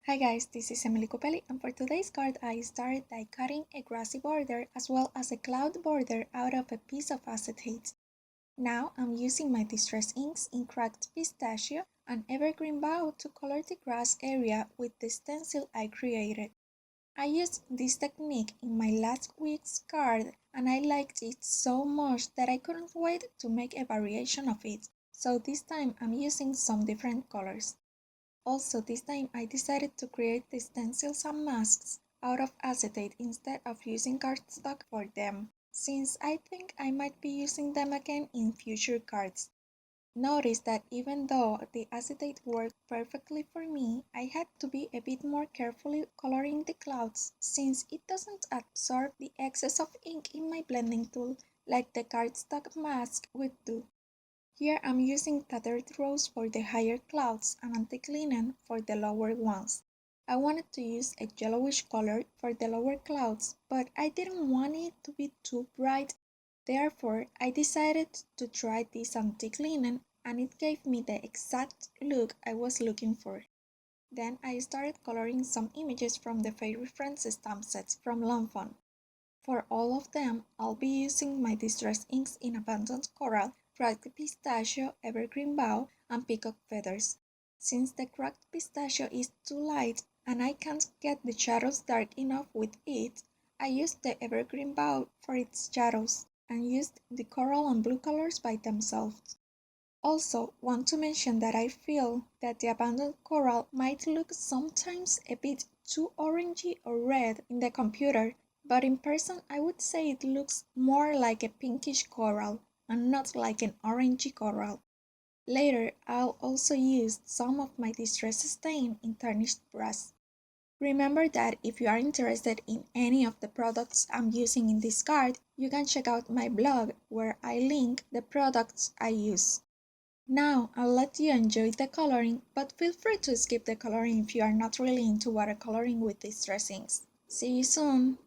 Hi guys, this is Emily Copelli, and for today's card I started by cutting a grassy border as well as a cloud border out of a piece of acetate. Now I'm using my distress inks in cracked pistachio and evergreen bough to color the grass area with the stencil I created. I used this technique in my last week's card and I liked it so much that I couldn't wait to make a variation of it, so this time I'm using some different colors. Also, this time I decided to create the stencils and masks out of acetate instead of using cardstock for them, since I think I might be using them again in future cards. Notice that even though the acetate worked perfectly for me, I had to be a bit more carefully coloring the clouds since it doesn't absorb the excess of ink in my blending tool like the cardstock mask would do. Here I'm using tattered rose for the higher clouds and antique linen for the lower ones. I wanted to use a yellowish color for the lower clouds, but I didn't want it to be too bright. Therefore, I decided to try this antique linen and it gave me the exact look I was looking for. Then I started coloring some images from the Fairy Friends stamp sets from Fawn. For all of them, I'll be using my distress inks in abundant coral, cracked pistachio, evergreen bough, and peacock feathers. Since the cracked pistachio is too light and I can't get the shadows dark enough with it, I used the evergreen bough for its shadows and used the coral and blue colors by themselves. Also, want to mention that I feel that the abundant coral might look sometimes a bit too orangey or red in the computer, but in person I would say it looks more like a pinkish coral and not like an orangey coral. Later, I'll also use some of my distress stain in tarnished brass. Remember that if you are interested in any of the products I'm using in this card, you can check out my blog where I link the products I use. Now I'll let you enjoy the coloring, but feel free to skip the coloring if you are not really into watercoloring with distress inks. See you soon!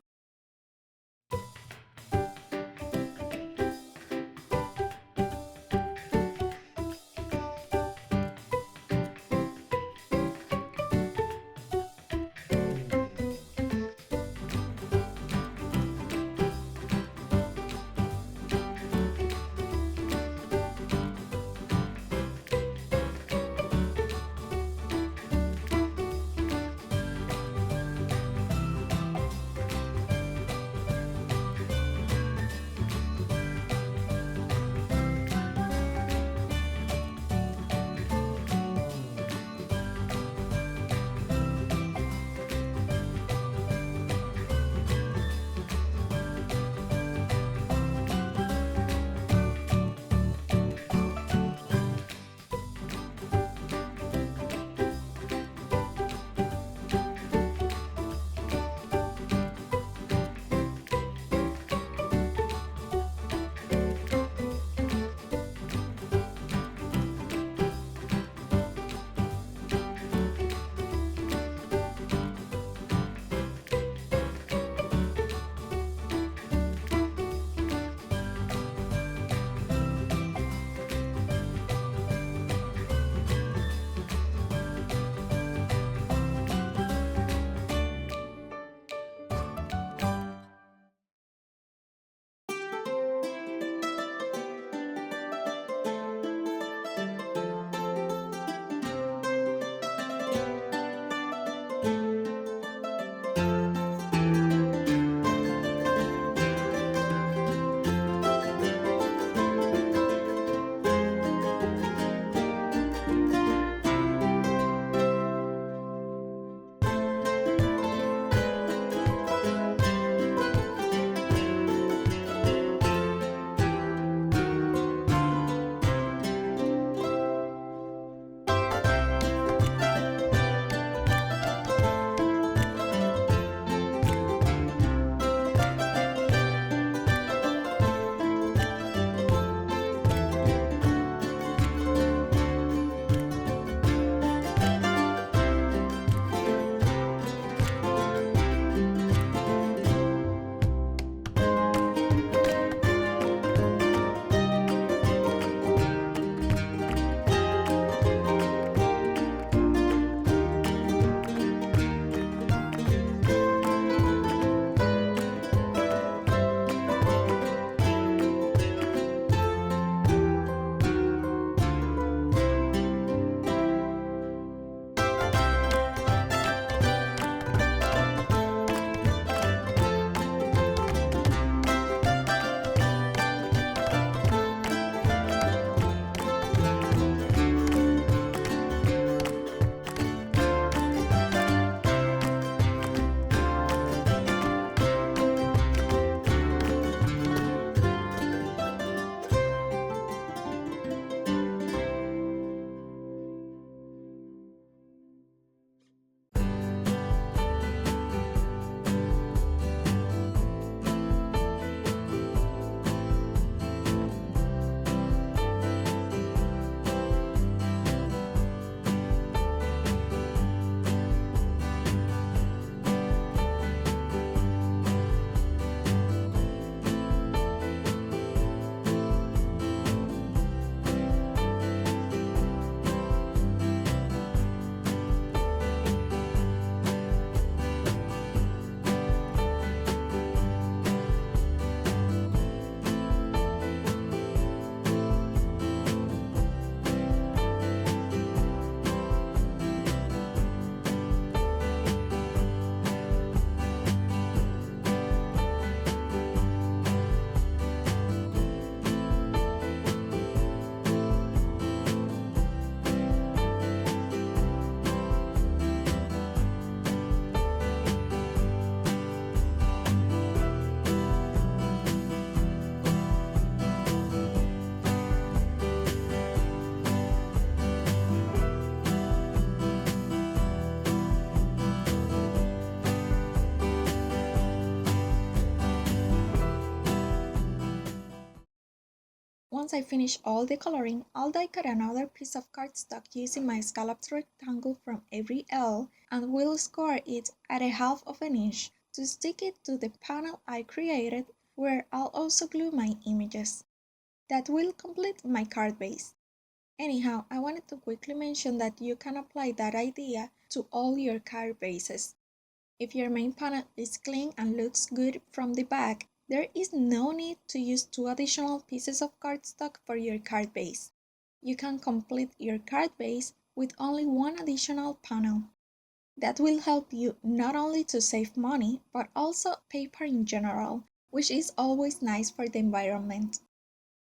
Once I finish all the coloring, I'll die cut another piece of cardstock using my scalloped rectangle from every L and will score it at 1/2 of an inch to stick it to the panel I created, where I'll also glue my images. That will complete my card base. Anyhow, I wanted to quickly mention that you can apply that idea to all your card bases. If your main panel is clean and looks good from the back, there is no need to use 2 additional pieces of cardstock for your card base. You can complete your card base with only 1 additional panel. That will help you not only to save money, but also paper in general, which is always nice for the environment.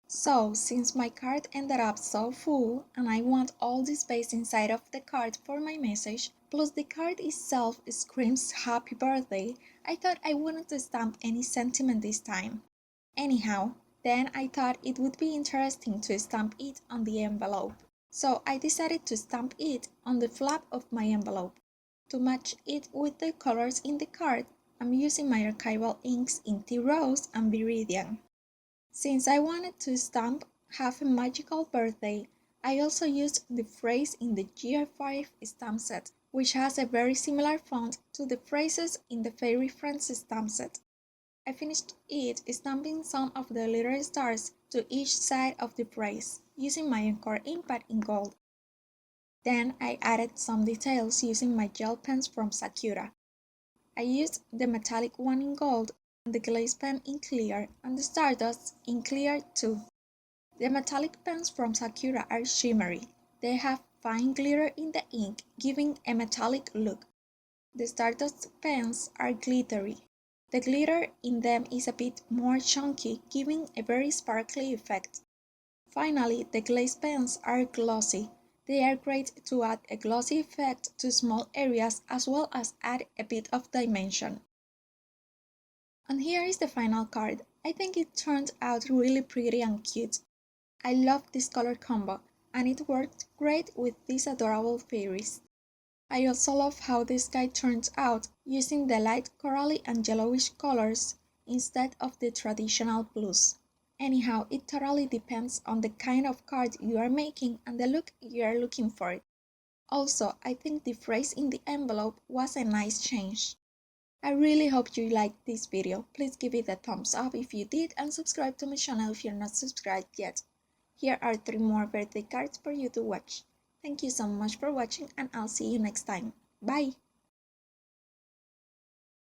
So, since my card ended up so full and I want all the space inside of the card for my message, plus the card itself screams happy birthday, I thought I wouldn't stamp any sentiment this time. Anyhow, then I thought it would be interesting to stamp it on the envelope. So I decided to stamp it on the flap of my envelope. To match it with the colors in the card, I'm using my archival inks in Tea Rose and Viridian. Since I wanted to stamp Have a Magical Birthday, I also used the phrase in the GR5 stamp set, which has a very similar font to the phrases in the Fairy Friends stamp set. I finished it stamping some of the little stars to each side of the phrase, using my Encore ink pad in gold. Then I added some details using my gel pens from Sakura. I used the metallic one in gold, the glaze pen in clear, and the stardust in clear too. The metallic pens from Sakura are shimmery. They have fine glitter in the ink, giving a metallic look. The stardust pens are glittery. The glitter in them is a bit more chunky, giving a very sparkly effect. Finally, the glaze pens are glossy. They are great to add a glossy effect to small areas as well as add a bit of dimension. And here is the final card. I think it turned out really pretty and cute. I love this color combo, and it worked great with these adorable fairies. I also love how the sky turns out using the light corally and yellowish colors instead of the traditional blues. Anyhow, it totally depends on the kind of card you are making and the look you are looking for. Also, I think the phrase in the envelope was a nice change. I really hope you liked this video. Please give it a thumbs up if you did and subscribe to my channel if you're not subscribed yet. Here are 3 more birthday cards for you to watch. Thank you so much for watching and I'll see you next time. Bye!